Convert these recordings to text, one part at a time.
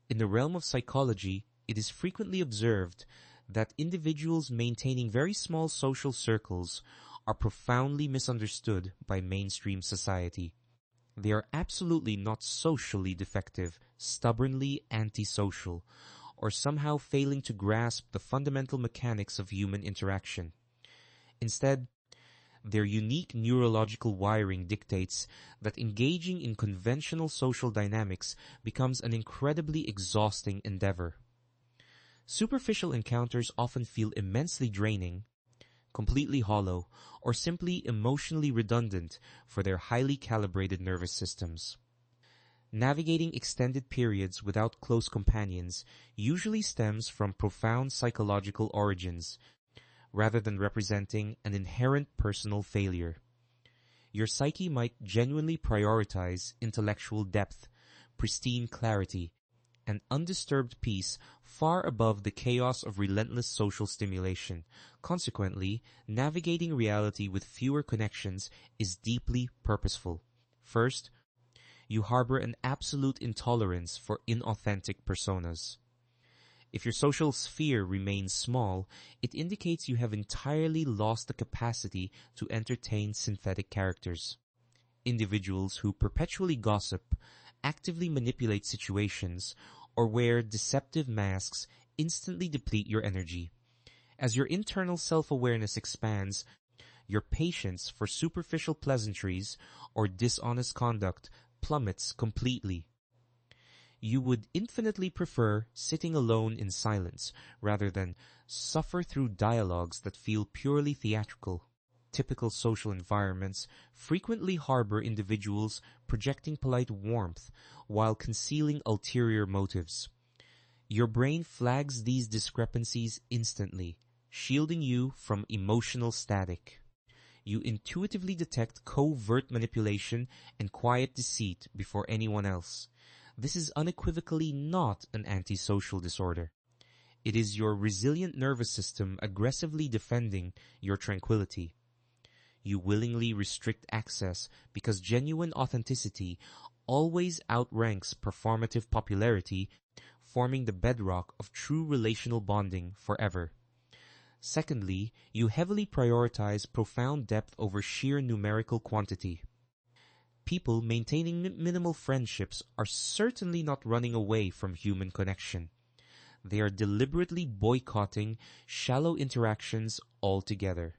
In the realm of psychology, it is frequently observed that individuals maintaining very small social circles are profoundly misunderstood by mainstream society. They are absolutely not socially defective, stubbornly antisocial, or somehow failing to grasp the fundamental mechanics of human interaction. Instead, their unique neurological wiring dictates that engaging in conventional social dynamics becomes an incredibly exhausting endeavor. Superficial encounters often feel immensely draining, completely hollow, or simply emotionally redundant for their highly calibrated nervous systems. Navigating extended periods without close companions usually stems from profound psychological origins, rather than representing an inherent personal failure. Your psyche might genuinely prioritize intellectual depth, pristine clarity, and undisturbed peace far above the chaos of relentless social stimulation. Consequently, navigating reality with fewer connections is deeply purposeful. First, you harbor an absolute intolerance for inauthentic personas. If your social sphere remains small, it indicates you have entirely lost the capacity to entertain synthetic characters. Individuals who perpetually gossip, actively manipulate situations, or wear deceptive masks instantly deplete your energy. As your internal self-awareness expands, your patience for superficial pleasantries or dishonest conduct plummets completely. You would infinitely prefer sitting alone in silence rather than suffer through dialogues that feel purely theatrical. Typical social environments frequently harbor individuals projecting polite warmth while concealing ulterior motives. Your brain flags these discrepancies instantly, shielding you from emotional static. You intuitively detect covert manipulation and quiet deceit before anyone else. This is unequivocally not an antisocial disorder. It is your resilient nervous system aggressively defending your tranquility. You willingly restrict access because genuine authenticity always outranks performative popularity, forming the bedrock of true relational bonding forever. Secondly, you heavily prioritize profound depth over sheer numerical quantity. People maintaining minimal friendships are certainly not running away from human connection. They are deliberately boycotting shallow interactions altogether.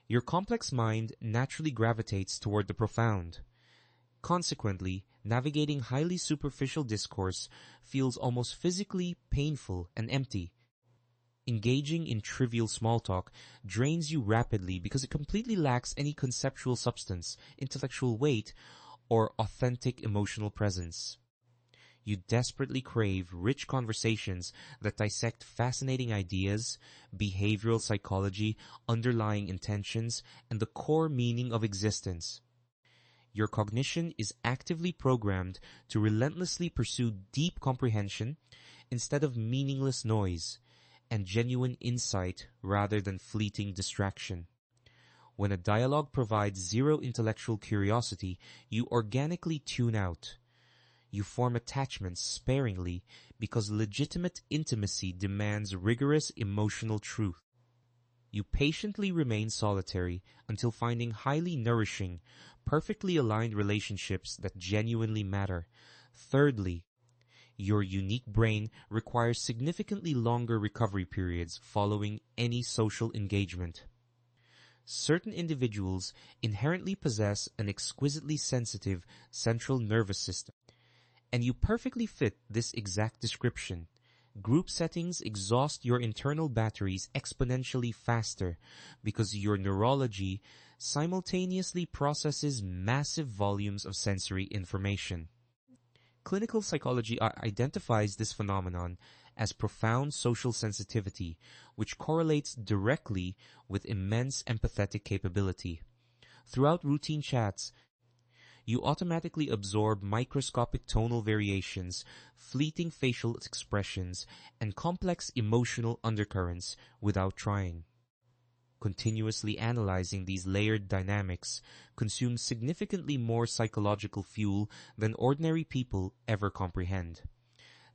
Your complex mind naturally gravitates toward the profound. Consequently, navigating highly superficial discourse feels almost physically painful and empty. Engaging in trivial small talk drains you rapidly because it completely lacks any conceptual substance, intellectual weight, or authentic emotional presence. You desperately crave rich conversations that dissect fascinating ideas, behavioral psychology, underlying intentions, and the core meaning of existence. Your cognition is actively programmed to relentlessly pursue deep comprehension instead of meaningless noise, and genuine insight rather than fleeting distraction. When a dialogue provides zero intellectual curiosity, you organically tune out. You form attachments sparingly because legitimate intimacy demands rigorous emotional truth. You patiently remain solitary until finding highly nourishing, perfectly aligned relationships that genuinely matter. Thirdly, your unique brain requires significantly longer recovery periods following any social engagement. Certain individuals inherently possess an exquisitely sensitive central nervous system, and you perfectly fit this exact description. Group settings exhaust your internal batteries exponentially faster because your neurology simultaneously processes massive volumes of sensory information. Clinical psychology identifies this phenomenon as profound social sensitivity, which correlates directly with immense empathetic capability. Throughout routine chats, you automatically absorb microscopic tonal variations, fleeting facial expressions, and complex emotional undercurrents without trying. Continuously analyzing these layered dynamics consumes significantly more psychological fuel than ordinary people ever comprehend.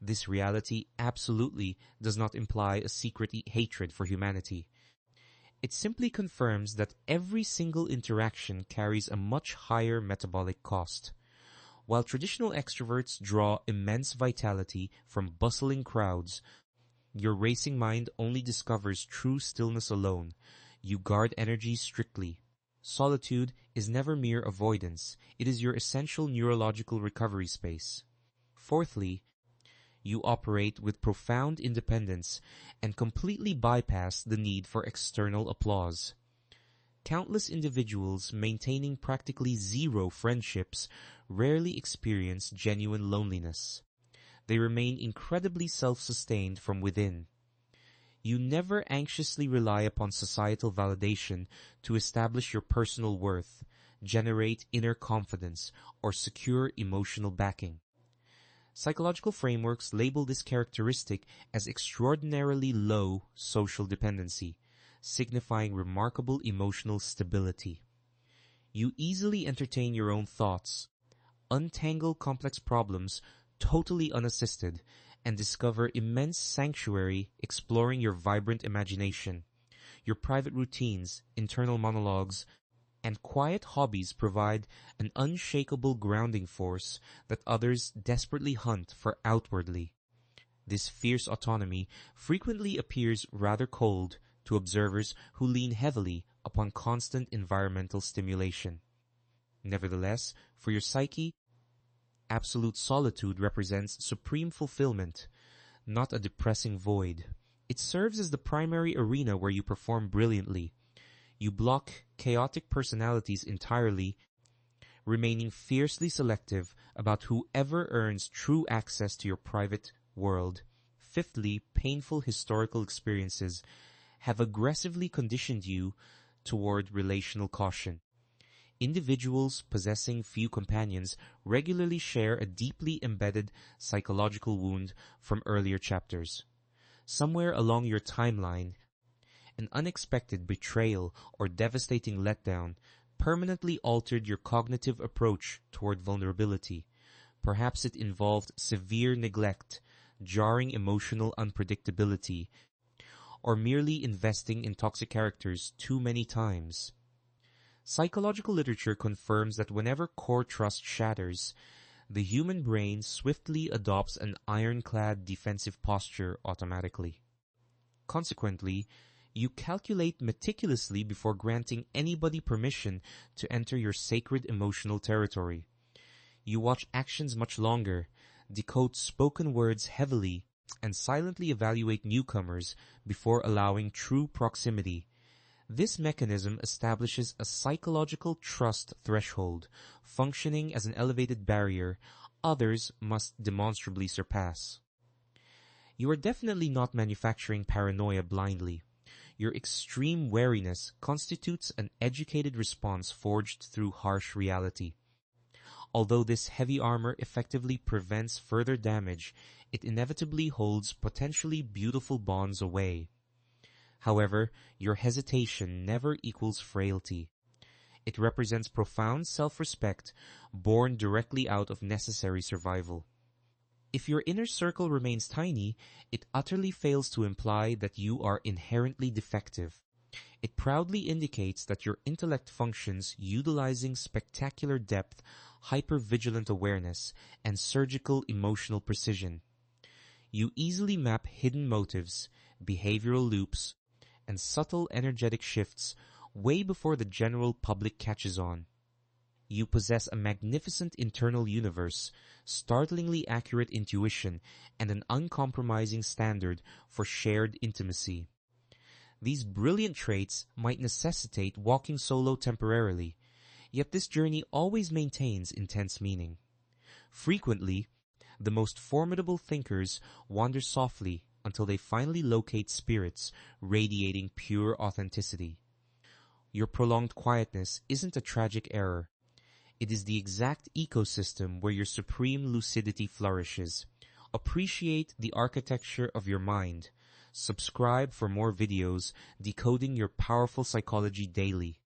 This reality absolutely does not imply a secret hatred for humanity. It simply confirms that every single interaction carries a much higher metabolic cost. While traditional extroverts draw immense vitality from bustling crowds, your racing mind only discovers true stillness alone. You guard energy strictly. Solitude is never mere avoidance. It is your essential neurological recovery space. Fourthly, you operate with profound independence and completely bypass the need for external applause. Countless individuals maintaining practically zero friendships rarely experience genuine loneliness. They remain incredibly self-sustained from within. You never anxiously rely upon societal validation to establish your personal worth, generate inner confidence, or secure emotional backing. Psychological frameworks label this characteristic as extraordinarily low social dependency, signifying remarkable emotional stability. You easily entertain your own thoughts, untangle complex problems totally unassisted, and discover immense sanctuary exploring your vibrant imagination. Your private routines, internal monologues, and quiet hobbies provide an unshakable grounding force that others desperately hunt for outwardly. This fierce autonomy frequently appears rather cold to observers who lean heavily upon constant environmental stimulation. Nevertheless, for your psyche, absolute solitude represents supreme fulfillment, not a depressing void. It serves as the primary arena where you perform brilliantly. You block chaotic personalities entirely, remaining fiercely selective about whoever earns true access to your private world. Fifthly, painful historical experiences have aggressively conditioned you toward relational caution. Individuals possessing few companions regularly share a deeply embedded psychological wound from earlier chapters. Somewhere along your timeline, an unexpected betrayal or devastating letdown permanently altered your cognitive approach toward vulnerability. Perhaps it involved severe neglect, jarring emotional unpredictability, or merely investing in toxic characters too many times. Psychological literature confirms that whenever core trust shatters, the human brain swiftly adopts an ironclad defensive posture automatically. Consequently, you calculate meticulously before granting anybody permission to enter your sacred emotional territory. You watch actions much longer, decode spoken words heavily, and silently evaluate newcomers before allowing true proximity. This mechanism establishes a psychological trust threshold, functioning as an elevated barrier others must demonstrably surpass. You are definitely not manufacturing paranoia blindly. Your extreme wariness constitutes an educated response forged through harsh reality. Although this heavy armor effectively prevents further damage, it inevitably holds potentially beautiful bonds away. However, your hesitation never equals frailty. It represents profound self-respect born directly out of necessary survival. If your inner circle remains tiny, it utterly fails to imply that you are inherently defective. It proudly indicates that your intellect functions utilizing spectacular depth, hyper-vigilant awareness, and surgical emotional precision. You easily map hidden motives, behavioral loops, and subtle energetic shifts way before the general public catches on. You possess a magnificent internal universe, startlingly accurate intuition, and an uncompromising standard for shared intimacy. These brilliant traits might necessitate walking solo temporarily, yet this journey always maintains intense meaning. Frequently, the most formidable thinkers wander softly until they finally locate spirits radiating pure authenticity. Your prolonged quietness isn't a tragic error. It is the exact ecosystem where your supreme lucidity flourishes. Appreciate the architecture of your mind. Subscribe for more videos decoding your powerful psychology daily.